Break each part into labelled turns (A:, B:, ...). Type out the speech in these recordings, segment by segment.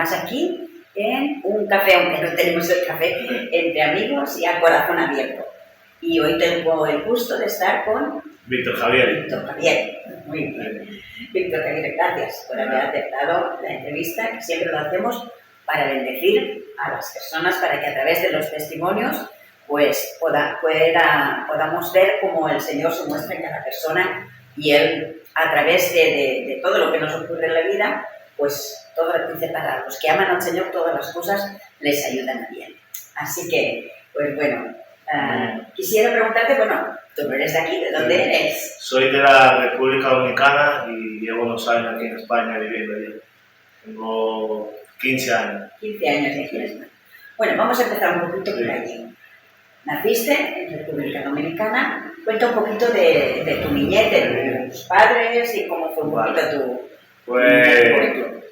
A: además aquí en un café, aunque no tenemos el café, entre amigos y a corazón abierto. Y hoy tengo el gusto de estar con
B: Víctor Javier.
A: Víctor Javier, muy bien. Víctor Javier, gracias por haber aceptado la entrevista, que siempre lo hacemos para bendecir a las personas, para que a través de los testimonios pues podamos ver cómo el Señor se muestra en cada persona y Él, a través de todo lo que nos ocurre en la vida, pues todo lo que dice para los que aman al Señor, todas las cosas les ayudan a bien. Así que, pues bueno, quisiera preguntarte, bueno, tú no eres de aquí, ¿de dónde eres?
B: Soy de la República Dominicana y llevo unos años aquí en España viviendo allí. Tengo 15 años.
A: 15 años aquí en España. Bueno, vamos a empezar un poquito por allí. Naciste en República Dominicana. Cuenta un poquito de tu niñez, de tus padres y cómo fue un poquito tu
B: juventud.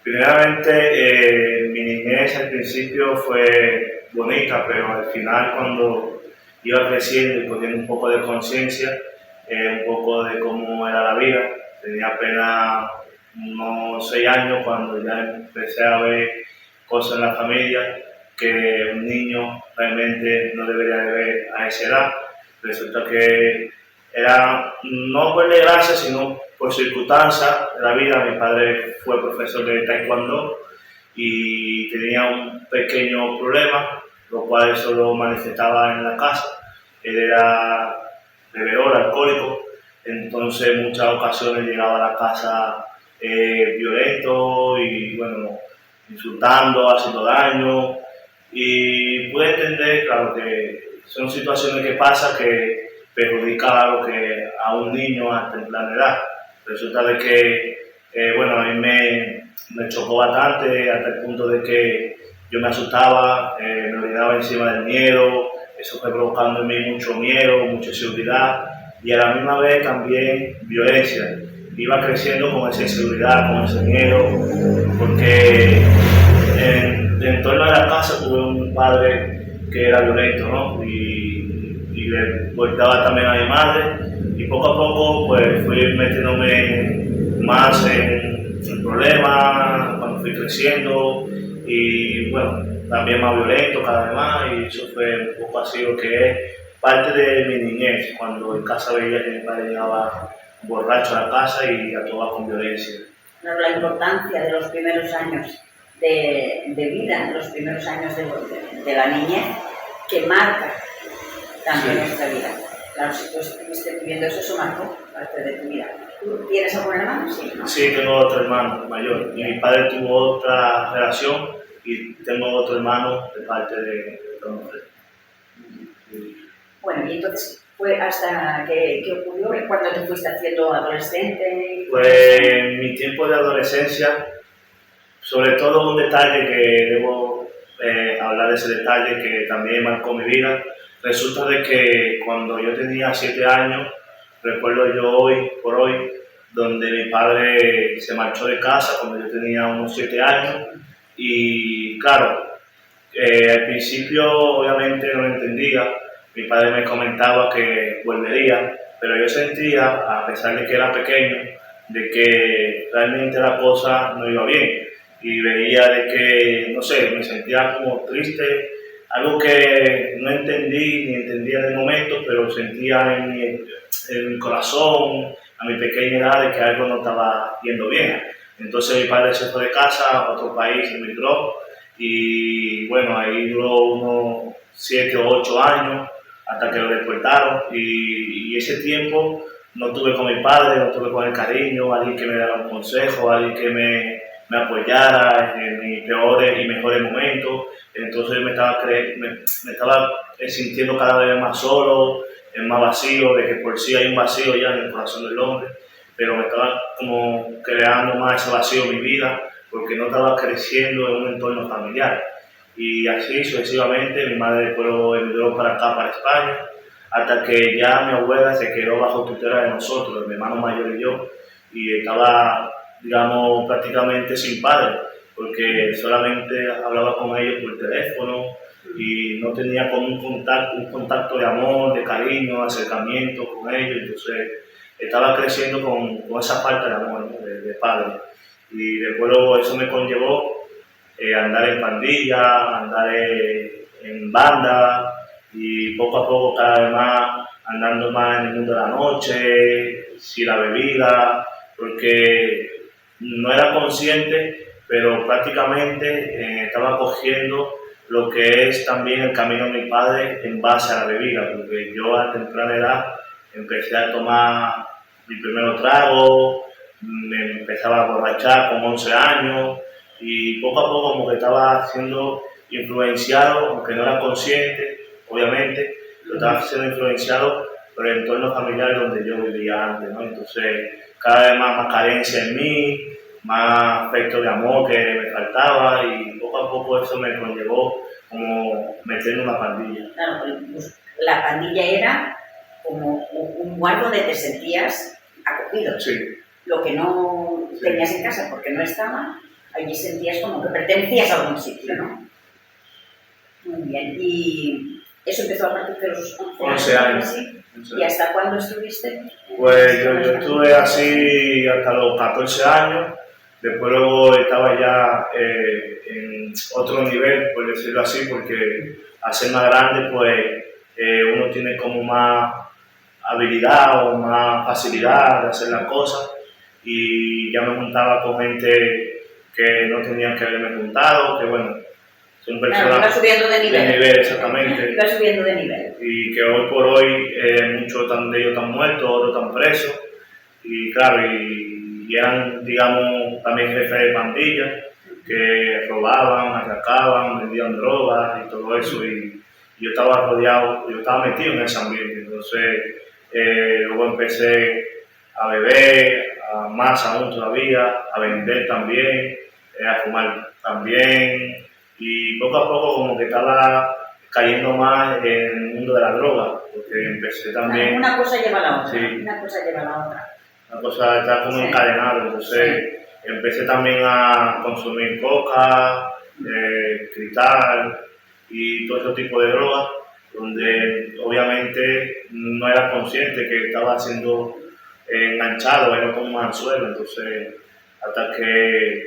B: Primeramente, mi niñez al principio fue bonita, pero al final cuando iba creciendo y cogiendo un poco de conciencia, un poco de cómo era la vida, tenía apenas unos 6 años cuando ya empecé a ver cosas en la familia que un niño realmente no debería de ver a esa edad. Resulta que era no por desgracia, sino por circunstancias de la vida. Mi padre fue profesor de taekwondo y tenía un pequeño problema, lo cual solo manifestaba en la casa. Él era bebedor, alcohólico, entonces en muchas ocasiones llegaba a la casa violento y bueno, insultando, haciendo daño. Y pude entender, claro, que son situaciones que pasan que perjudican a un niño a temprana edad. Resulta de que, bueno, a mí me chocó bastante hasta el punto de que yo me asustaba, me olvidaba encima del miedo, eso fue provocando en mí mucho miedo, mucha inseguridad y a la misma vez también violencia. Iba creciendo con esa inseguridad, con ese miedo, porque en torno a la casa tuve un padre que era violento, ¿no? Y le golpeaba también a mi madre y poco a poco pues fui metiéndome más en problemas cuando fui creciendo y bueno, también más violento cada vez más y eso fue un poco así lo que es parte de mi niñez, cuando en casa veía que mi padre llegaba borracho a la casa y actuaba con violencia.
A: Bueno, la importancia de los primeros años de vida, los primeros años de la niñez, que marca también nuestra vida. Claro, si tú estuviste viviendo eso, eso marcó parte de tu vida. ¿Tú tienes algún hermano? Sí, ¿no?
B: Sí, tengo otro hermano mayor. Y mi padre tuvo otra relación y tengo otro hermano de parte de otra mujer.
A: Bueno, y entonces, ¿fue hasta qué ocurrió? ¿Cuándo te fuiste haciendo adolescente?
B: Pues en mi tiempo de adolescencia, sobre todo un detalle que debo hablar de ese detalle que también marcó mi vida. Resulta de que cuando yo tenía 7 años, recuerdo yo hoy por hoy, donde mi padre se marchó de casa cuando yo tenía unos 7 años y claro, al principio obviamente no lo entendía, mi padre me comentaba que volvería, pero yo sentía, a pesar de que era pequeño, de que realmente la cosa no iba bien y veía de que, no sé, me sentía como triste, algo que no entendí ni entendía en el momento, pero sentía en mi corazón, a mi pequeña edad, de que algo no estaba yendo bien. Entonces mi padre se fue de casa a otro país, emigró, y bueno, ahí duró unos 7 o 8 años hasta que lo deportaron, y ese tiempo no tuve con mi padre, no tuve con el cariño, alguien que me diera un consejo, alguien que me apoyara en mis peores y mejores momentos. Entonces me estaba sintiendo cada vez más solo, más vacío, de que por sí hay un vacío ya en el corazón del hombre, pero me estaba como creando más ese vacío en mi vida porque no estaba creciendo en un entorno familiar. Y así sucesivamente mi madre después emigró para acá, para España, hasta que ya mi abuela se quedó bajo tutela de nosotros, mi hermano mayor y yo, y estaba, digamos, prácticamente sin padre, porque solamente hablaba con ellos por teléfono y no tenía como un contacto de amor, de cariño, de acercamiento con ellos. Entonces estaba creciendo con esa falta de amor, ¿no? de padre. Y después eso me conllevó andar en pandilla, andar en banda y poco a poco cada vez más andando más en el mundo de la noche, si la bebida, porque no era consciente, pero prácticamente estaba cogiendo lo que es también el camino de mi padre en base a la bebida, porque yo a temprana edad empecé a tomar mi primer trago, me empezaba a borrachar con 11 años y poco a poco como que estaba siendo influenciado, aunque no era consciente, obviamente, pero estaba siendo influenciado por el entorno familiar donde yo vivía antes, ¿no? Entonces, cada vez más carencia en mí, más afecto de amor que me faltaba y poco a poco eso me conllevó como meterme en una pandilla.
A: Claro, pues la pandilla era como un lugar donde te sentías acogido.
B: Sí.
A: Lo que no tenías en casa porque no estaba, allí sentías como que pertenecías a algún sitio, ¿no? Muy bien. Y eso empezó a partir de los
B: 11 años.
A: ¿Sí? ¿Y hasta cuándo estuviste?
B: Pues yo estuve así hasta los 14 años. Después luego estaba ya en otro nivel, por decirlo así, porque al ser más grande, pues uno tiene como más habilidad o más facilidad de hacer las cosas y ya me juntaba con gente que no tenían que haberme juntado, que bueno, son personas
A: iba subiendo de nivel.
B: Exactamente.
A: Iba subiendo de nivel.
B: Y que hoy por hoy muchos de ellos están muertos, otros están presos y claro, y eran, digamos, también jefes de pandillas que robaban, atracaban, vendían drogas y todo eso y yo estaba rodeado, yo estaba metido en ese ambiente, entonces luego empecé a beber, a más aún todavía, a vender también, a fumar también y poco a poco como que estaba cayendo más en el mundo de la droga, porque empecé también...
A: Una cosa lleva a la otra,
B: sí,
A: una cosa lleva a la otra.
B: La cosa está como encadenada, entonces empecé también a consumir coca, cristal y todo ese tipo de drogas, donde obviamente no era consciente que estaba siendo enganchado, era como un anzuelo, entonces hasta que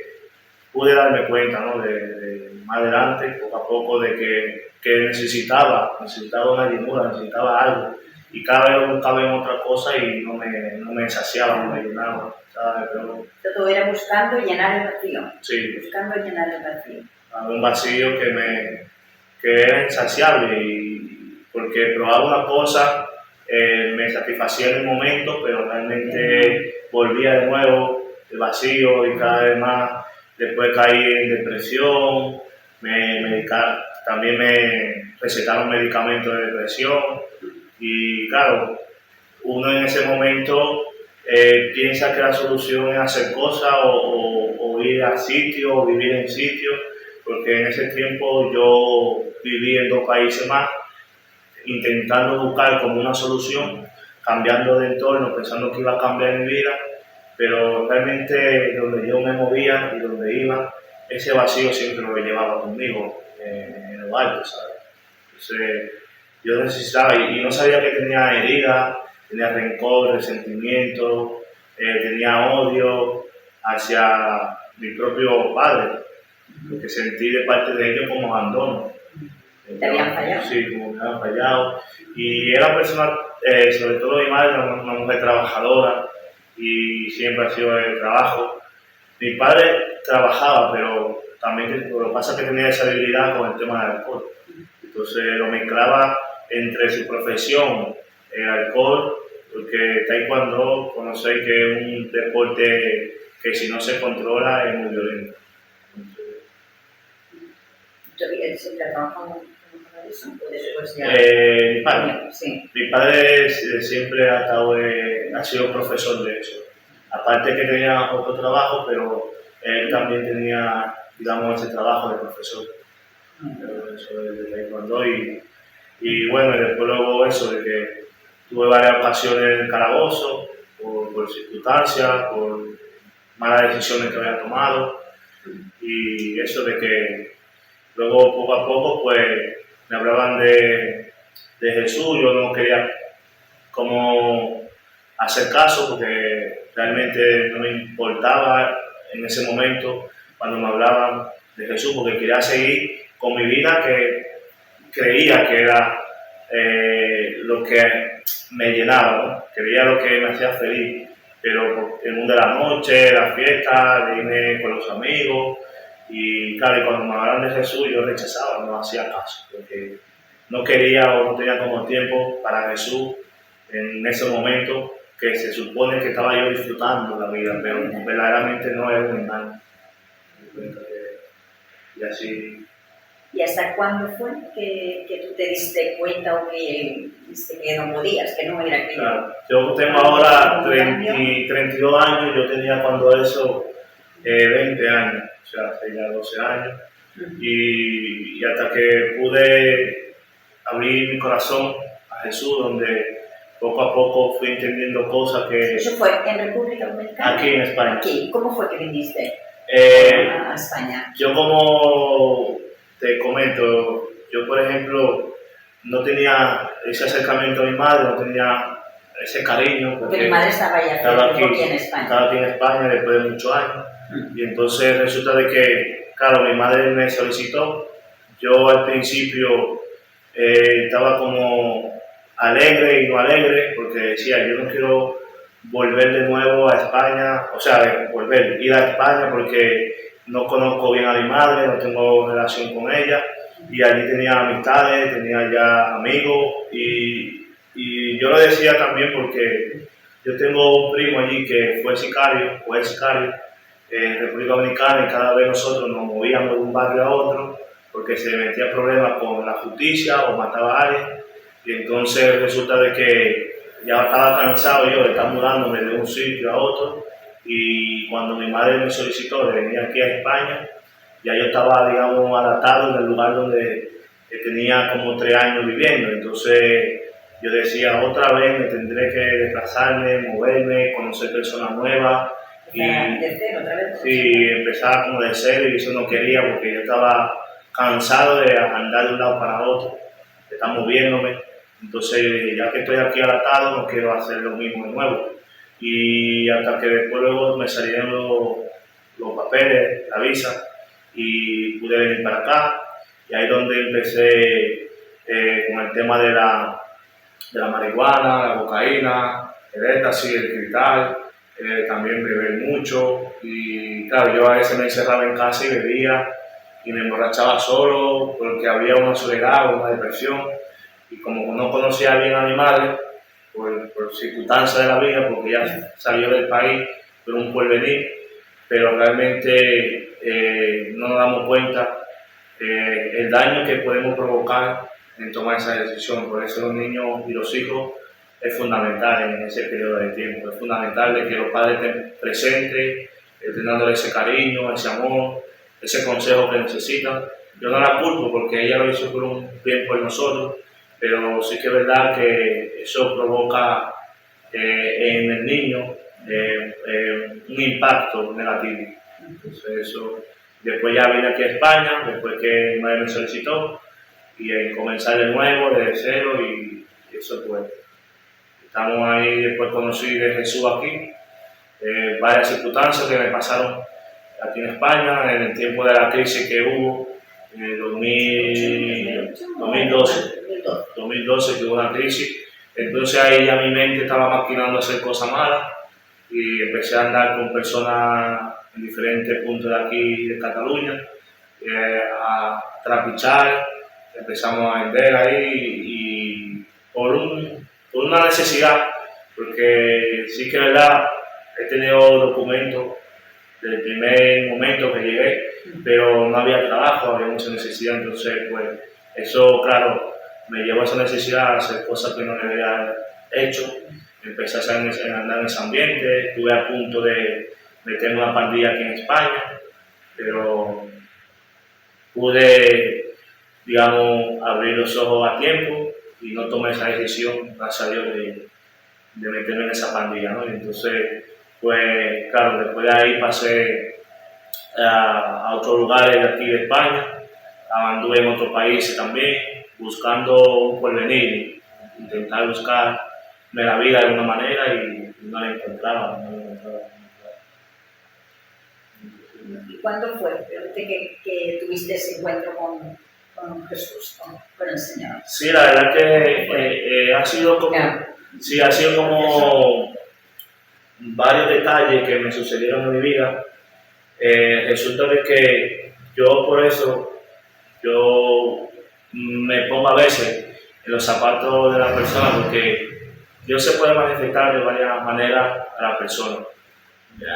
B: pude darme cuenta, ¿no? de más adelante, poco a poco, de que necesitaba una llenura, necesitaba algo. Y cada vez buscaba en otra cosa y no me saciaba, no me llenaba. ¿Sabes? Pero,
A: todo era buscando llenar el vacío.
B: Sí.
A: Buscando llenar el vacío.
B: Un vacío que era insaciable porque probaba una cosa, me satisfacía en el momento, pero realmente volvía de nuevo el vacío y cada vez más. Después caí en depresión, también me recetaron medicamentos de depresión y claro, uno en ese momento piensa que la solución es hacer cosas o ir a sitios o vivir en sitios, porque en ese tiempo yo viví en 2 países más, intentando buscar como una solución, cambiando de entorno, pensando que iba a cambiar mi vida, pero realmente donde yo me movía y donde iba, ese vacío siempre lo llevaba conmigo en lo alto, ¿sabes? Entonces yo necesitaba y no sabía que tenía heridas, tenía rencor, resentimiento, tenía odio hacia mi propio padre, porque sentí de parte de ellos como abandono.
A: ¿Te habían fallado?
B: Sí, como me habían fallado. Y era persona, sobre todo mi madre, una mujer trabajadora y siempre ha sido el trabajo. Mi padre trabajaba, pero también lo que pasa es que tenía esa debilidad con el tema del alcohol. Entonces lo mezclaba entre su profesión, el alcohol, porque taekwondo conocéis que es un deporte que si no se controla es muy violento.
A: ¿Él siempre ha trabajado con eso?
B: Mi padre.
A: Sí.
B: Mi padre siempre ha sido profesor de eso. Aparte que tenía otro trabajo, pero él también tenía, digamos, ese trabajo de profesor. Eso de taekwondo y bueno, y después luego eso de que tuve varias ocasiones en el calabozo por circunstancias, por malas decisiones que había tomado y eso de que luego poco a poco pues me hablaban de Jesús, yo no quería como hacer caso porque realmente no me importaba en ese momento cuando me hablaban de Jesús, porque quería seguir con mi vida que creía que era lo que me llenaba, ¿no? Creía lo que me hacía feliz, pero el mundo de la noche, la fiesta, de irme con los amigos, y claro, y cuando me hablaban de Jesús yo rechazaba, no hacía caso, porque no quería o no tenía como tiempo para Jesús en ese momento que se supone que estaba yo disfrutando la vida, pero verdaderamente no era un engaño. Y así.
A: ¿Y hasta cuándo fue que tú te diste cuenta o que viste que no podías, que no era aquello?
B: Claro. Yo tengo ahora 32 años, yo tenía cuando eso 20 años, o sea, hace ya 12 años, y hasta que pude abrir mi corazón a Jesús, donde poco a poco fui entendiendo cosas que...
A: ¿Eso fue en República Dominicana?
B: Aquí en España.
A: Aquí. ¿Cómo fue que viniste a España?
B: Yo como te comento, yo por ejemplo no tenía ese acercamiento a mi madre, no tenía ese cariño.
A: Porque mi madre estaba ya aquí en España.
B: Estaba aquí en España después de muchos años. Y entonces resulta de que, claro, mi madre me solicitó. Yo al principio estaba como alegre y no alegre, porque decía, yo no quiero volver de nuevo a España, o sea, ir a España porque no conozco bien a mi madre, no tengo relación con ella, y allí tenía amistades, tenía ya amigos, y yo lo decía también porque yo tengo un primo allí que fue sicario, o es sicario, en República Dominicana, y cada vez nosotros nos movíamos de un barrio a otro, porque se metía problemas con la justicia o mataba a alguien, y entonces resulta de que ya estaba cansado yo de estar mudándome de un sitio a otro, y cuando mi madre me solicitó de venir aquí a España, ya yo estaba, digamos, adaptado en el lugar donde tenía como 3 años viviendo. Entonces yo decía, otra vez me tendré que desplazarme, moverme, conocer personas nuevas.
A: Y de cero, otra vez.
B: Sí, empezar como de cero, y eso no quería porque yo estaba cansado de andar de un lado para otro, de estar moviéndome. Entonces, ya que estoy aquí adaptado, no quiero hacer lo mismo de nuevo. Y hasta que después luego me salieron los papeles, la visa, y pude venir para acá. Y ahí es donde empecé con el tema de la marihuana, la cocaína, el éxtasis, el cristal, también beber mucho. Y claro, yo a veces me encerraba en casa y bebía y me emborrachaba solo porque había una soledad, una depresión. Y como no conocía bien a mi madre, por circunstancias de la vida, porque ella salió del país por un porvenir, pero realmente no nos damos cuenta el daño que podemos provocar en tomar esa decisión. Por eso los niños y los hijos es fundamental en ese periodo de tiempo. Es fundamental de que los padres estén presentes, estén dándole ese cariño, ese amor, ese consejo que necesitan. Yo no la culpo porque ella lo hizo por un bien por nosotros, pero sí que es verdad que eso provoca en el niño un impacto negativo. Entonces eso, después ya vine aquí a España, después que mi madre me solicitó, y comenzar de nuevo, desde cero, y eso pues. Estamos ahí, después conocí de Jesús aquí, varias circunstancias que me pasaron aquí en España, en el tiempo de la crisis que hubo, en el 2012 que hubo una crisis. Entonces ahí ya mi mente estaba maquinando hacer cosas malas, y empecé a andar con personas en diferentes puntos de aquí de Cataluña, a trapichar, empezamos a vender ahí, y por una necesidad, porque sí que es verdad, he tenido documentos desde el primer momento que llegué, pero no había trabajo, había mucha necesidad. Entonces pues eso, claro, me llevó a esa necesidad de hacer cosas que no había hecho. Empecé a andar en ese ambiente, estuve a punto de meterme una pandilla aquí en España, pero pude, digamos, abrir los ojos a tiempo y no tomé esa decisión, gracias a Dios, de meterme en esa pandilla, ¿no? Y entonces, pues, claro, después de ahí pasé a otros lugares de aquí de España, anduve en otros países también, buscando un porvenir, intentar buscarme la vida de alguna manera, y no la encontraba.
A: ¿Y cuándo fue que tuviste ese encuentro con Jesús, con el Señor?
B: Sí, la verdad que ha sido como, sí, ha sido como varios detalles que me sucedieron en mi vida. Resulta de que yo por eso, yo me pongo a veces en los zapatos de la persona, porque Dios se puede manifestar de varias maneras a la persona.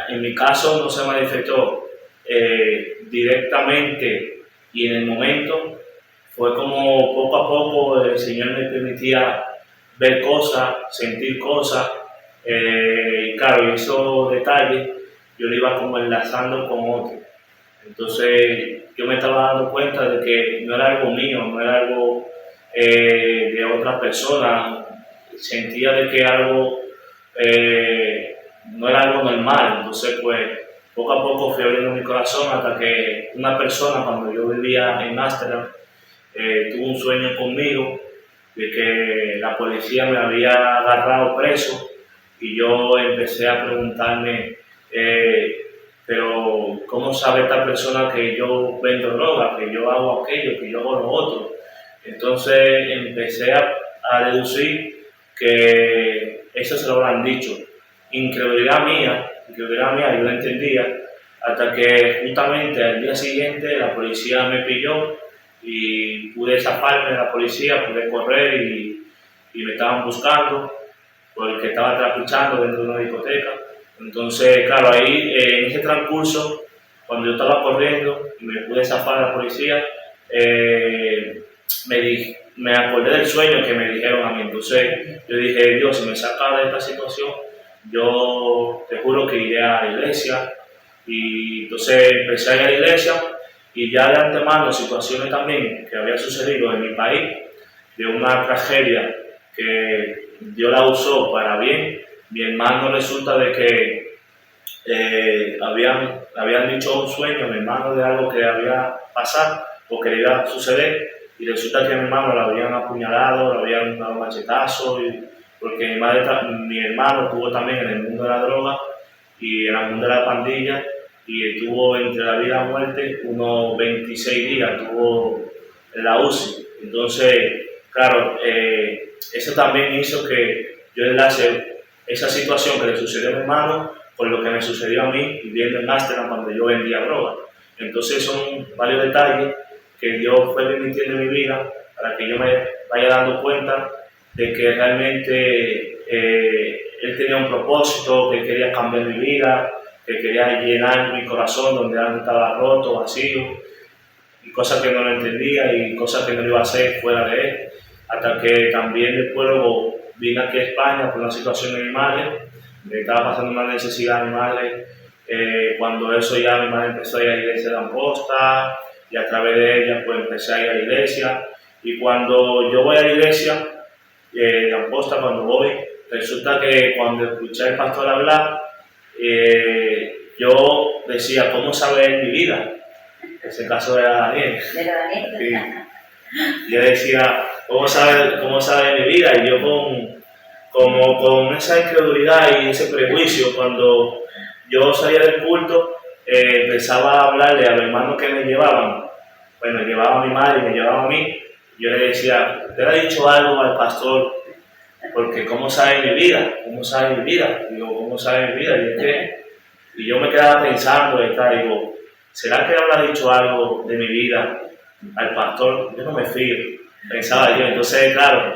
B: En mi caso no se manifestó directamente y en el momento, fue como poco a poco el Señor me permitía ver cosas, sentir cosas, y claro, y esos detalles yo lo iba como enlazando con otros. Entonces yo me estaba dando cuenta de que no era algo mío, no era algo de otra persona, sentía de que algo no era algo normal. Entonces pues poco a poco fui abriendo mi corazón hasta que una persona, cuando yo vivía en Ámsterdam, tuvo un sueño conmigo de que la policía me había agarrado preso, y yo empecé a preguntarme, pero ¿cómo sabe esta persona que yo vendo droga, que yo hago aquello, que yo hago lo otro? Entonces empecé a deducir que eso se lo habrán dicho. Incredulidad mía, yo lo entendía, hasta que justamente al día siguiente la policía me pilló y pude zafarme de la policía, pude correr y me estaban buscando porque estaba trapichando dentro de una discoteca. Entonces, claro, ahí en ese transcurso, cuando yo estaba corriendo y me pude zafar de la policía, me acordé del sueño que me dijeron a mí. Entonces yo dije, Dios, si me saca de esta situación, yo te juro que iré a la iglesia. Y entonces empecé a ir a la iglesia, y ya de antemano situaciones también que había sucedido en mi país, de una tragedia que Dios la usó para bien. Mi hermano resulta de que habían dicho un sueño a mi hermano de algo que había pasado o que le iba a suceder, y resulta que a mi hermano lo habían apuñalado, lo habían dado machetazos, porque mi hermano estuvo también en el mundo de la droga y en el mundo de la pandilla, y estuvo entre la vida y la muerte unos 26 días, estuvo en la UCI. Entonces, claro, eso también hizo que yo enlace esa situación que le sucedió a mi hermano con lo que me sucedió a mí viviendo en Ámsterdam cuando yo vendía droga. Entonces son varios detalles que Dios fue permitiendo en mi vida para que yo me vaya dando cuenta de que realmente Él tenía un propósito, que quería cambiar mi vida, que quería llenar mi corazón donde antes estaba roto, vacío, y cosas que no lo entendía y cosas que no iba a hacer fuera de Él. Hasta que también después luego vine aquí a España por una situación de mi madre, me estaba pasando una necesidad a mi madre. Cuando eso ya mi madre empezó a ir a la iglesia de Amposta, y a través de ella pues empecé a ir a la iglesia. Y cuando yo voy a la iglesia de Amposta, cuando voy, resulta que cuando escuché al pastor hablar, yo decía, ¿cómo sabe él mi vida? En ese caso era Daniel.
A: ¿Era Daniel?
B: Sí. Yo decía, ¿cómo sabe mi vida? Y yo con esa incredulidad y ese prejuicio, cuando yo salía del culto, empezaba a hablarle a los hermanos que me llevaban. Bueno, llevaba a mi madre y me llevaba a mí. Yo le decía, ¿usted le ha dicho algo al pastor? Porque ¿cómo sabe mi vida? ¿Cómo sabe mi vida? Digo, ¿cómo sabe mi vida? Y yo me quedaba pensando, digo, ¿será que él habrá dicho algo de mi vida al pastor? Yo no me fío, pensaba yo. Entonces, claro,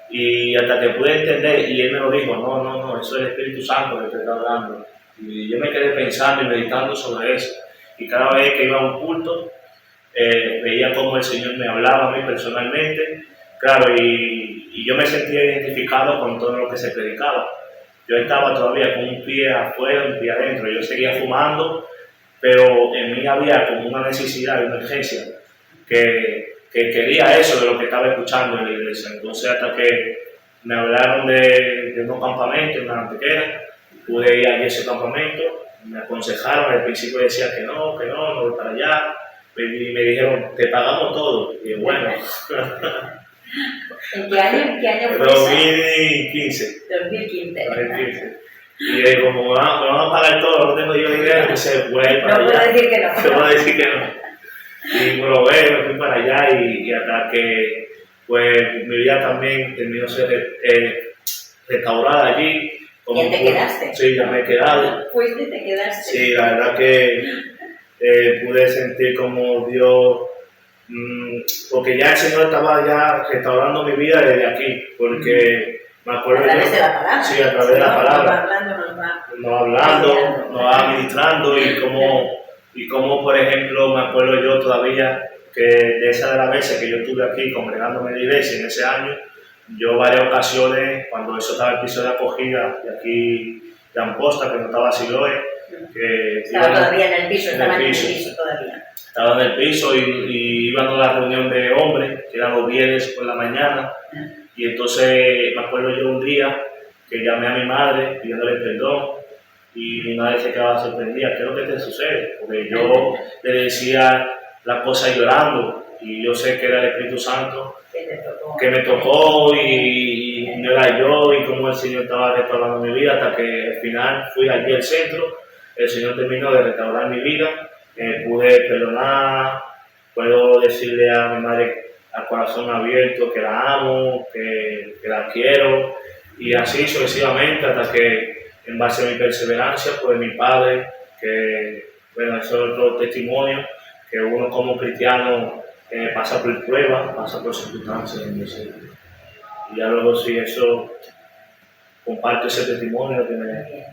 B: y hasta que pude entender, y él me lo dijo, no, eso es el Espíritu Santo que te está hablando. Y yo me quedé pensando y meditando sobre eso. Y cada vez que iba a un culto, veía cómo el Señor me hablaba a mí personalmente, claro, y yo me sentía identificado con todo lo que se predicaba. Yo estaba todavía con un pie afuera, un pie adentro, yo seguía fumando, pero en mí había como una necesidad, una urgencia, que quería eso de lo que estaba escuchando en la iglesia. Entonces, hasta que me hablaron de unos campamentos, una antequera, pude ir a ese campamento, me aconsejaron, al principio decía que no voy para allá, y me dijeron, te pagamos todo. Y bueno.
A: ¿En qué año fue eso?
B: 2015.
A: 2015.
B: Y como me van a pagar todo, no tengo yo dinero, entonces voy a ir para
A: no
B: allá.
A: puedo decir que no.
B: No puedo decir que no. Y me lo veo, me fui para allá y hasta que pues mi vida también terminó de ser restaurada allí.
A: ¿Ya te quedaste?
B: Sí, ya me he quedado.
A: Fuiste y te quedaste.
B: Sí, la verdad que pude sentir como Dios, porque ya el Señor estaba ya restaurando mi vida desde aquí, porque me acuerdo
A: a través de la palabra.
B: Sí, a través de la palabra.
A: Nos va hablando,
B: nos va ministrando y como, por ejemplo, me acuerdo yo todavía que de esas de las veces que yo estuve aquí congregándome en la iglesia en ese año, yo varias ocasiones, cuando eso estaba el piso de acogida de aquí de Amposta, que no estaba Siloé, que
A: estaba todavía en el piso, estaba en el piso todavía.
B: Estaba en el piso y iban a la reunión de hombres, que eran los viernes por la mañana, y entonces me acuerdo yo un día que llamé a mi madre pidiéndole perdón y mi madre se quedaba sorprendida, ¿qué es lo que te sucede? Porque yo le decía las cosas llorando y yo sé que era el Espíritu Santo que me tocó y no era yo y cómo el Señor estaba restaurando mi vida hasta que al final fui allí al centro, el Señor terminó de restaurar mi vida, pude perdonar, puedo decirle a mi madre al corazón abierto que la amo, que la quiero y así sucesivamente hasta que en base a mi perseverancia pues mi padre, que bueno, eso es otro testimonio, que uno como cristiano pasa por pruebas, pasa por circunstancias y ya luego si eso comparto ese testimonio que me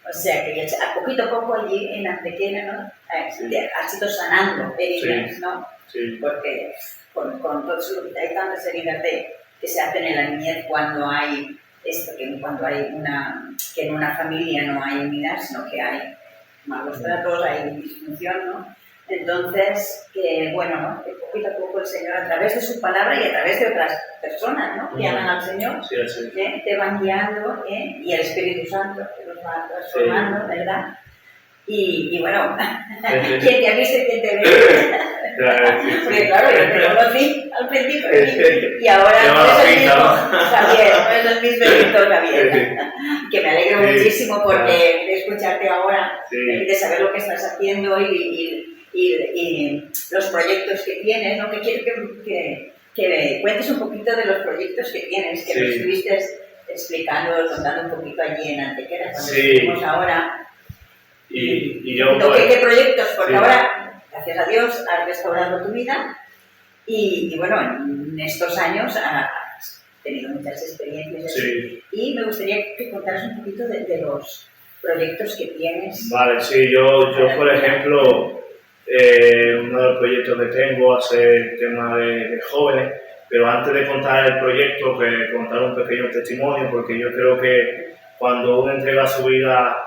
A: o sea que a poquito a poco allí en Antequera, ¿no? Has ido sanando heridas, ¿no?
B: Sí.
A: Porque con todo eso hay tantas heridas que se hacen en la niñez cuando hay esto, que en una familia no hay unidad, sino que hay malos tratos, hay disfunción, ¿no? Entonces, que bueno, ¿no? Que poquito a poco el Señor, a través de su palabra y a través de otras personas, ¿no? Que aman al Señor,
B: sí.
A: Te van guiando, y el Espíritu Santo te los va transformando, sí. ¿Verdad? Y bueno, quien te avise, quien te ve. Porque claro, yo te conocí al principio y ahora no es el mismo Javier, no es el mismo Víctor Javier. Que me alegro muchísimo porque de escucharte ahora, de saber lo que estás haciendo y los proyectos que tienes, ¿no? Que quiero que cuentes un poquito de los proyectos que tienes, que nos estuviste explicando, contando un poquito allí en Antequera, cuando estuvimos ahora.
B: Y yo,
A: ¿Qué proyectos? Porque ahora, gracias a Dios, has restaurado tu vida y bueno, en estos años has tenido muchas experiencias y me gustaría que contaras un poquito de los proyectos que tienes.
B: Vale, sí, yo por ejemplo, uno de los proyectos que tengo hace el tema de jóvenes, pero antes de contar el proyecto, que contar un pequeño testimonio, porque yo creo que cuando uno entrega su vida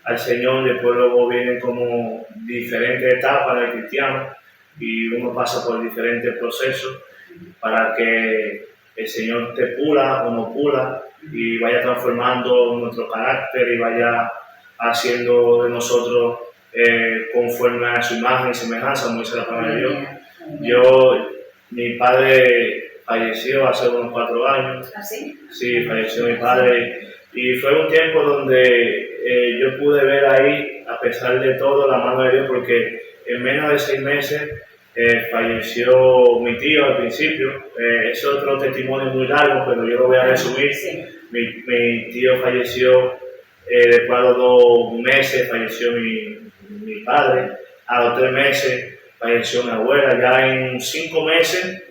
B: al Señor, después luego vienen como diferentes etapas del cristiano y uno pasa por diferentes procesos para que el Señor te pula o no pula y vaya transformando nuestro carácter y vaya haciendo de nosotros conforme a su imagen y semejanza, como dice la palabra de Dios. Mi padre falleció hace unos 4 años.
A: ¿Ah, sí?
B: Sí, falleció mi padre y fue un tiempo donde yo pude ver ahí, a pesar de todo, la mano de Dios, porque en menos de 6 meses falleció mi tío al principio. Es otro testimonio muy largo, pero yo lo voy a resumir.
A: Sí.
B: Mi tío falleció, después de 2 meses falleció mi padre, a los 3 meses falleció mi abuela, ya en 5 meses,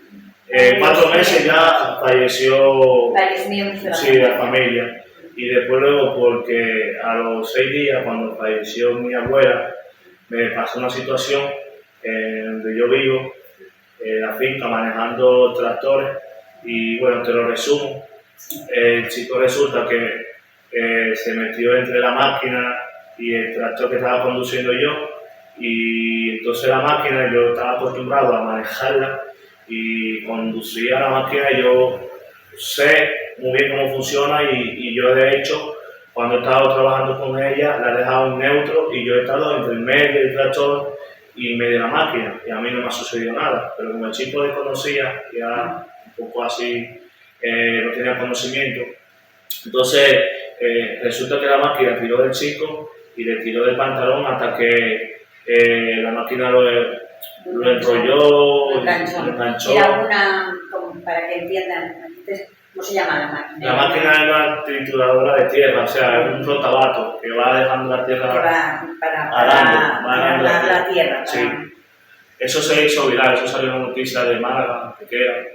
B: 4 meses ya falleció la familia. Y después luego, porque a los 6 días, cuando falleció mi abuela, me pasó una situación donde yo vivo, en la finca, manejando tractores, y bueno, te lo resumo. El chico resulta que se metió entre la máquina y el tractor que estaba conduciendo yo, y entonces la máquina, yo estaba acostumbrado a manejarla, y conducía la máquina, yo sé muy bien cómo funciona y yo de hecho cuando he estado trabajando con ella la he dejado en neutro y yo he estado entre el medio del tractor y medio de la máquina y a mí no me ha sucedido nada, pero como el chico desconocía, ya un poco así, no tenía conocimiento, entonces resulta que la máquina tiró del chico y le tiró del pantalón hasta que la máquina lo enrolló, lo enganchó.
A: Era una, como para que entiendan, ¿cómo se llama la máquina?
B: La máquina es una trituradora de tierra, o sea, es un rotabato que va dejando la tierra
A: que va para
B: arando
A: la tierra.
B: Sí. Eso se hizo viral, eso salió en la noticia de Málaga, Antequera,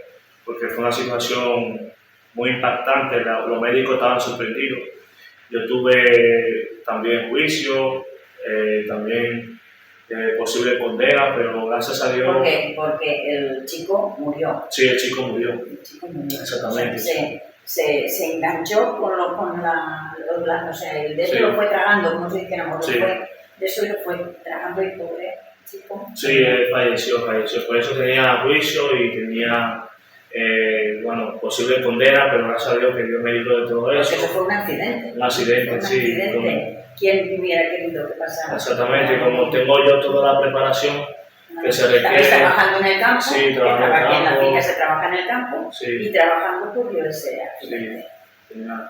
B: porque fue una situación muy impactante, los médicos estaban sorprendidos. Yo tuve también juicio, también posible condena, pero gracias a Dios...
A: ¿Por qué? Porque el chico murió.
B: Sí, el chico murió.
A: El chico murió.
B: Exactamente.
A: O sea, se enganchó con o sea, el dedo lo fue tragando, como si dijéramos,
B: Sí.
A: De eso lo fue tragando y pobre chico.
B: Sí, él falleció. Por eso tenía juicio y tenía, bueno, posible condena, pero gracias a Dios que Dios me libró de todo eso.
A: Porque eso fue un accidente.
B: Un accidente,
A: Un
B: sí.
A: accidente. ¿Quién hubiera querido que pasara?
B: Exactamente, como tengo yo toda la preparación que se requiere.
A: Estabais trabajando en el campo,
B: Sí, trabajando en el
A: en la
B: campo.
A: finca se trabaja en el campo,
B: Sí.
A: y trabajando ocurrió ese accidente.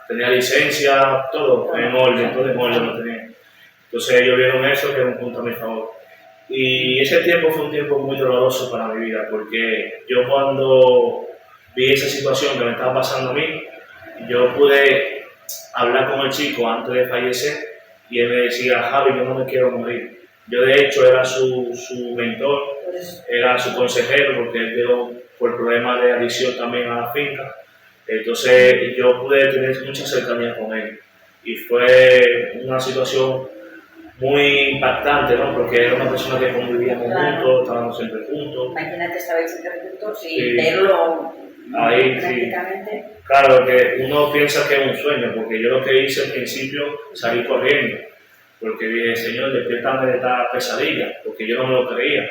B: Tenía licencia, todo en orden, todo en orden lo tenía. Entonces ellos vieron eso, que era un punto a mi favor. Y ese tiempo fue un tiempo muy doloroso para mi vida, porque yo cuando vi esa situación que me estaba pasando a mí, yo pude hablar con el chico antes de fallecer y él me decía, Javi, yo no me quiero morir. Yo de hecho era su mentor, era su consejero, porque él dio por problemas de adicción también a la finca. Entonces yo pude tener mucha cercanía con él y fue una situación muy impactante, ¿no? Porque era una persona que convivíamos juntos, estábamos siempre juntos.
A: Imagínate, estabais siempre juntos y
B: Sí.
A: verlo
B: Ahí,
A: prácticamente.
B: Sí. Claro, que uno piensa que es un sueño, porque yo lo que hice al principio salí corriendo, porque dije, Señor, despiértame de esta pesadilla, porque yo no me lo creía.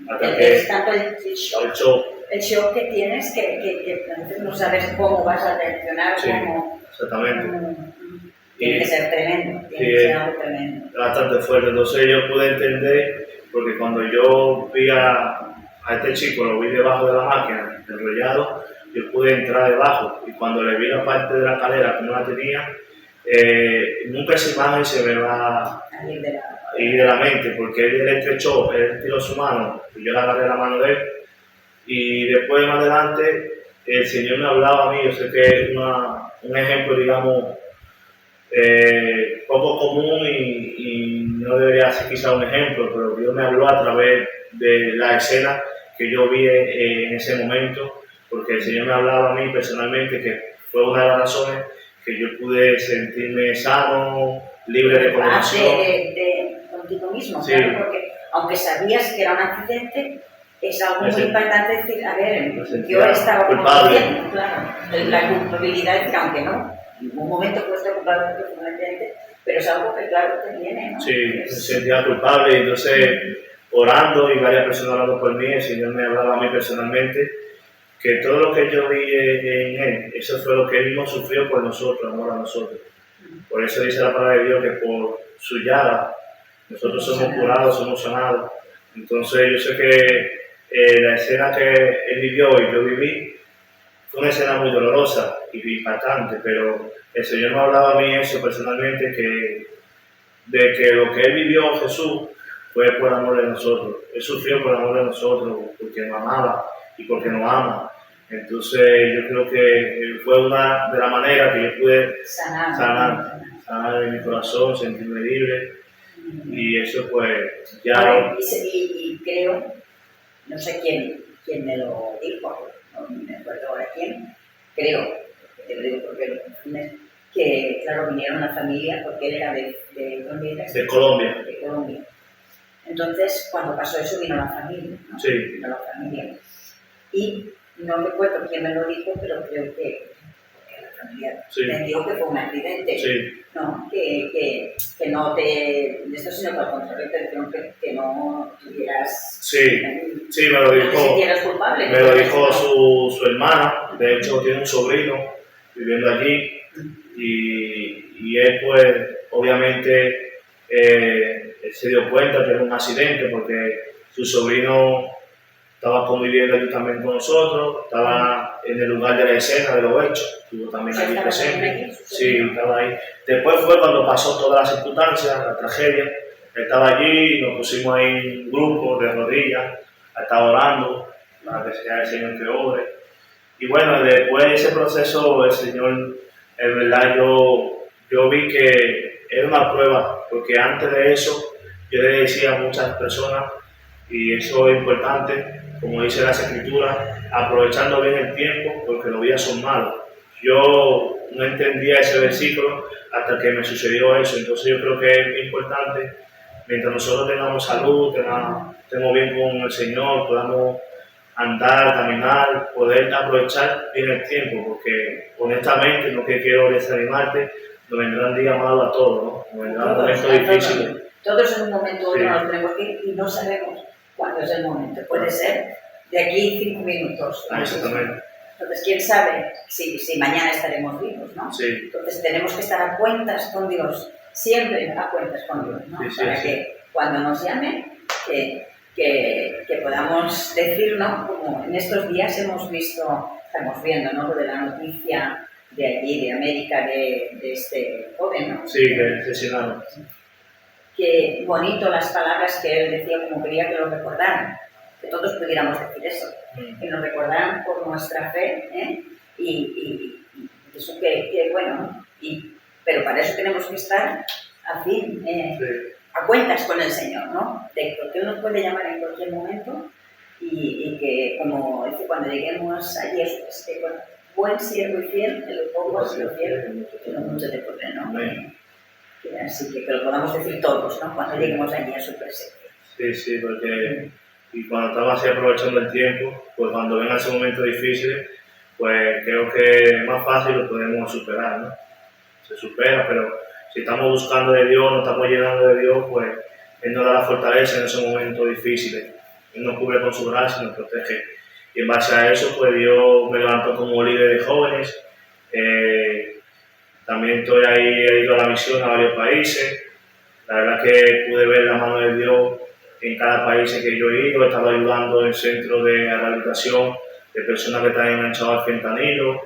B: Hasta que
A: Es tanto el shock que tienes que no sabes cómo vas a reaccionar,
B: Sí,
A: cómo...
B: exactamente.
A: Tiene que ser tremendo, tiene
B: Sí,
A: que ser algo tremendo.
B: Bastante fuerte, entonces yo pude entender, porque cuando yo vi a este chico, lo vi debajo de la máquina, enrollado, yo pude entrar debajo, y cuando le vi la parte de la cadera como la tenía, nunca esa imagen se me va a ir de la mente, porque él estrechó, él tiró su mano, y yo le agarré la mano de él, y después más adelante el Señor me hablaba a mí. Yo sé que es un ejemplo, digamos, poco común y no debería ser quizá un ejemplo, pero Dios me habló a través de la escena que yo vi en ese momento, porque el Señor me hablaba a mí personalmente, que fue una de las razones que yo pude sentirme sano, libre de condenación.
A: De contigo mismo,
B: Sí.
A: claro, porque aunque sabías que era un accidente, es algo muy importante decir, a ver, yo estaba
B: culpable.
A: Claro, la culpabilidad, que aunque no, en ningún momento puedes estar culpable de un accidente, pero es algo que claro te viene, ¿no?
B: Sí, me sentía culpable, y entonces orando y varias personas orando por mí, el Señor me hablaba a mí personalmente, que todo lo que yo vi en Él, eso fue lo que Él mismo sufrió por nosotros, amor a nosotros. Por eso dice la palabra de Dios que por su llaga nosotros somos curados, somos sanados. Entonces yo sé que la escena que Él vivió y yo viví fue una escena muy dolorosa y impactante, pero el Señor me hablaba a mí eso personalmente, de que lo que Él vivió, Jesús, fue por amor de nosotros. Él sufrió por amor de nosotros, porque nos amaba y porque nos ama. Entonces yo creo que fue una de las maneras que yo pude sanar en mi corazón, sentirme libre, y eso pues ya...
A: Y creo, no sé quién me lo dijo, no me acuerdo ahora quién, creo, te lo digo porque lo confundes, que claro, vinieron una familia, porque él era de
B: Colombia.
A: De Colombia. Entonces, cuando pasó eso, vino la familia, ¿no?
B: Sí.
A: Vino la familia. Y no recuerdo quién me lo dijo, pero creo que la familia me dijo que fue un accidente.
B: Sí.
A: ¿No? Que no te... Esto sino que al contrario, te dijeron que no tuvieras...
B: Sí, me lo dijo.
A: No te sintieras culpable.
B: Me lo dijo su hermana. De hecho, tiene un sobrino viviendo allí. Y él, pues, obviamente, él se dio cuenta que era un accidente, porque su sobrino estaba conviviendo allí también con nosotros, estaba en el lugar de la escena de los hechos, estuvo también allí presente. Sí, estaba ahí. Después fue cuando pasó todas las circunstancias, la tragedia. Estaba allí, nos pusimos ahí en un grupo de rodillas, estaba orando para que sea el Señor que obre. Y bueno, después de ese proceso, el Señor, en verdad, yo vi que era una prueba, porque antes de eso, yo le decía a muchas personas, y eso es importante, como dice las Escrituras, aprovechando bien el tiempo, porque los días son malos. Yo no entendía ese versículo hasta que me sucedió eso, entonces yo creo que es importante, mientras nosotros tengamos salud, estemos bien con el Señor, podamos andar, caminar, poder aprovechar bien el tiempo, porque honestamente, no que quiero desanimarte, nos vendrán días malos a todos, ¿no? Nos vendrán momentos difíciles.
A: Todos en un momento u otro nos tenemos que ir y no sabemos cuándo es el momento. Puede ser de aquí 5 minutos.
B: Exactamente.
A: Entonces, quién sabe si mañana estaremos vivos, ¿no?
B: Sí.
A: Entonces, tenemos que estar a cuentas con Dios, siempre a cuentas con Dios, ¿no?
B: Sí,
A: Para que cuando nos llamen, que podamos decir, ¿no? Como en estos días estamos viendo, ¿no? Lo de la noticia de allí, de América, de este joven, ¿no?
B: Sí, que asesinaron.
A: Qué bonito las palabras que él decía, como quería que lo recordaran, que todos pudiéramos decir eso, que nos recordaran por nuestra fe, ¿eh? Y eso que bueno, ¿no? Pero para eso tenemos que estar a fin, a cuentas con el Señor, ¿no? Porque Él nos puede llamar en cualquier momento y que, como dice, cuando lleguemos allí, es que bueno, buen siervo y fiel, en lo poco has sido fiel, en lo mucho te pondré, ¿no? Así que lo podamos decir todos, ¿no? Cuando lleguemos allí a su presencia.
B: Sí, porque y cuando estamos así aprovechando el tiempo, pues cuando venga ese momento difícil, pues creo que es más fácil lo podemos superar, ¿no? Se supera, pero si estamos buscando de Dios, nos estamos llenando de Dios, pues Él nos da la fortaleza en esos momentos difíciles. Él nos cubre con su gracia y nos protege. Y en base a eso, pues Dios me levantó como líder de jóvenes. También estoy ahí, he ido a la misión a varios países. La verdad que pude ver la mano de Dios en cada país que yo he ido. He estado ayudando en centros de rehabilitación de personas que están enganchadas al fentanilo,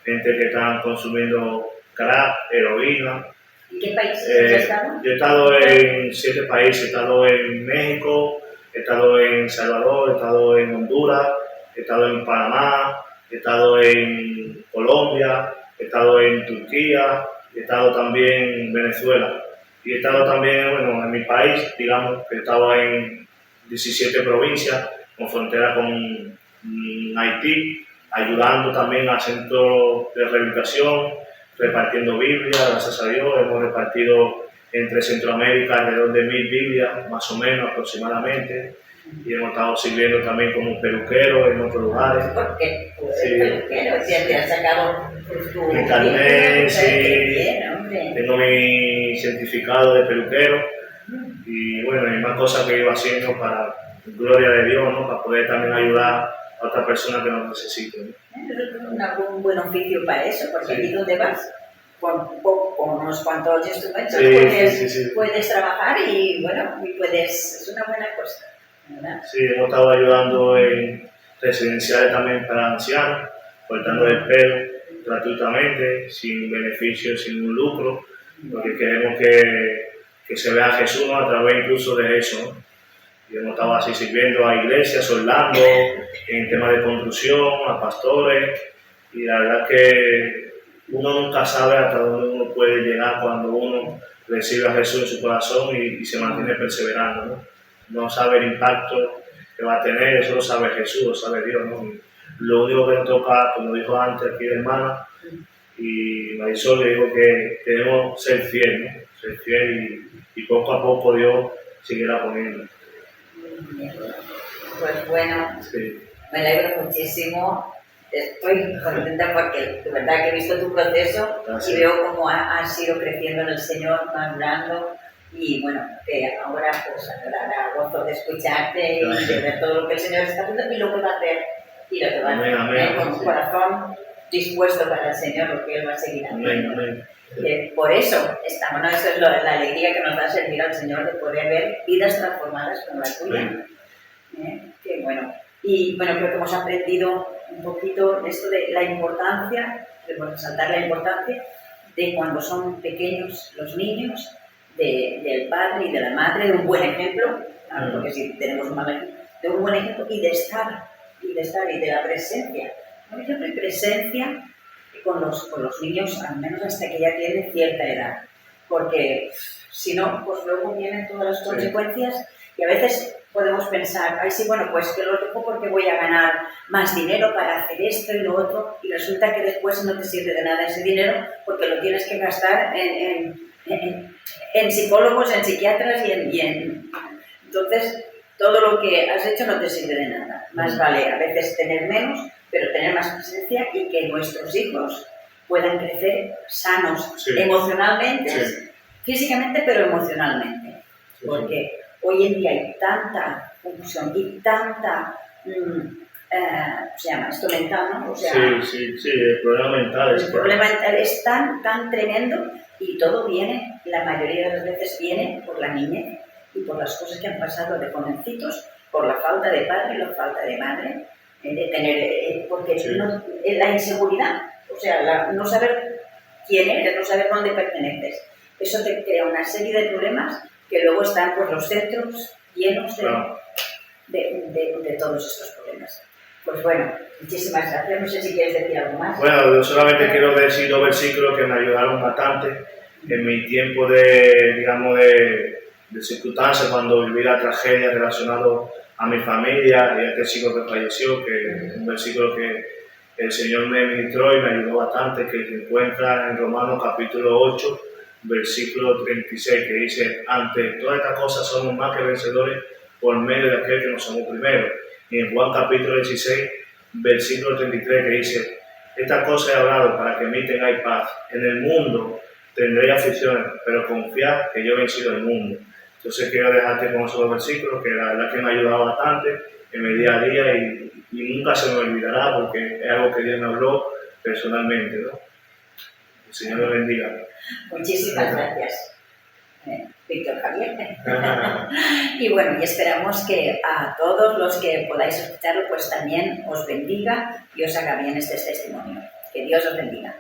B: gente que están consumiendo crack, heroína.
A: ¿En qué países has estado?
B: Yo he estado en 7 países. He estado en México, he estado en Salvador, he estado en Honduras, he estado en Panamá, he estado en Colombia, he estado en Turquía, he estado también en Venezuela. Y he estado también, bueno, en mi país, digamos, que estaba en 17 provincias, con frontera con Haití, ayudando también a centros de rehabilitación, repartiendo Biblias, gracias a Dios. Hemos repartido entre Centroamérica alrededor de 1000 Biblias, más o menos, aproximadamente. Y hemos estado sirviendo también como peluquero en otros lugares.
A: ¿Por qué?
B: Sí.
A: Peluquero, te has sacado tu
B: mi carnet, sí.
A: Bien,
B: Tengo mi certificado de peluquero. Y bueno, hay más cosas que iba haciendo para gloria de Dios, ¿no? Para poder también ayudar a otras personas que nos necesiten.
A: Un buen oficio para eso, porque
B: Sí.
A: allí donde vas, con unos cuantos instrumentos
B: Sí.
A: puedes trabajar y bueno, es una buena cosa, ¿verdad?
B: Sí, hemos estado ayudando en residenciales también para ancianos, cortando el pelo gratuitamente, sin beneficio, sin un lucro, porque queremos que se vea a Jesús, ¿no? A través incluso de eso, ¿no? Y hemos estado así sirviendo a iglesias, soldando, en temas de construcción, a pastores, y la verdad que uno nunca sabe hasta dónde uno puede llegar cuando uno recibe a Jesús en su corazón y se mantiene perseverando, ¿no? No sabe el impacto que va a tener, eso lo sabe Jesús, lo sabe Dios, ¿no? Y lo único que nos toca, como dijo antes aquí la hermana, y Marisol le dijo que debemos ser fieles, ¿no? Ser fiel y poco a poco Dios seguirá poniendo.
A: Pues bueno,
B: Sí.
A: me alegro muchísimo. Estoy contenta porque de verdad que he visto tu proceso y veo cómo has ido creciendo en el Señor, madurando y bueno, que ahora pues dará gozo de escucharte y de ver todo lo que el Señor está haciendo y lo que va a hacer y lo que va a hacer.
B: Amén,
A: con un corazón dispuesto para el Señor, lo que Él va a seguir haciendo.
B: Amén.
A: Por eso estamos, ¿no? Eso es la alegría que nos da servir al Señor, de poder ver vidas transformadas como la tuya. Que bueno, Y bueno, creo que hemos aprendido un poquito esto de la importancia, de resaltar la importancia de cuando son pequeños los niños, del padre y de la madre, de un buen ejemplo, claro, porque si tenemos un mal ejemplo, de un buen ejemplo y de estar y de la presencia. Por ejemplo, y presencia con los niños, al menos hasta que ya tienen cierta edad, porque si no, pues luego vienen todas las consecuencias y a veces podemos pensar, ay sí, bueno, pues que lo dejo porque voy a ganar más dinero para hacer esto y lo otro, y resulta que después no te sirve de nada ese dinero porque lo tienes que gastar en psicólogos, en psiquiatras Entonces, todo lo que has hecho no te sirve de nada. Más vale a veces tener menos, pero tener más presencia y que nuestros hijos puedan crecer sanos emocionalmente, físicamente, pero emocionalmente. Porque hoy en día hay tanta confusión y tanta, se llama esto mental, ¿no? O sea,
B: el problema mental
A: el problema mental es tan tremendo y todo viene, la mayoría de las veces viene por la niñez y por las cosas que han pasado de jovencitos, por la falta de padre y la falta de madre, de tener, porque la inseguridad, o sea, no saber quién eres, no saber dónde perteneces, eso te crea una serie de problemas que luego están por los centros llenos de todos estos problemas. Pues bueno, muchísimas gracias. No sé si quieres decir algo más.
B: Bueno, yo solamente quiero decir dos versículos que me ayudaron bastante en mi tiempo de circunstancias, cuando viví la tragedia relacionada a mi familia y a este chico que falleció, que es un versículo que el Señor me ministró y me ayudó bastante, que se encuentra en Romanos capítulo 8, versículo 36, que dice: ante todas estas cosas somos más que vencedores por medio de aquel que nos amó primero. Y en Juan capítulo 16, versículo 33, que dice: estas cosas he hablado para que en mí tengáis paz. En el mundo tendréis aflicciones, pero confiad que yo he vencido el mundo. Entonces quiero dejarte con esos versículos, que la verdad que me ha ayudado bastante en mi día a día y nunca se me olvidará, porque es algo que Dios me habló personalmente, ¿no? El Señor me bendiga.
A: Muchísimas gracias, Víctor Javier. Y bueno, y esperamos que a todos los que podáis escucharlo, pues también os bendiga y os haga bien este testimonio. Que Dios os bendiga.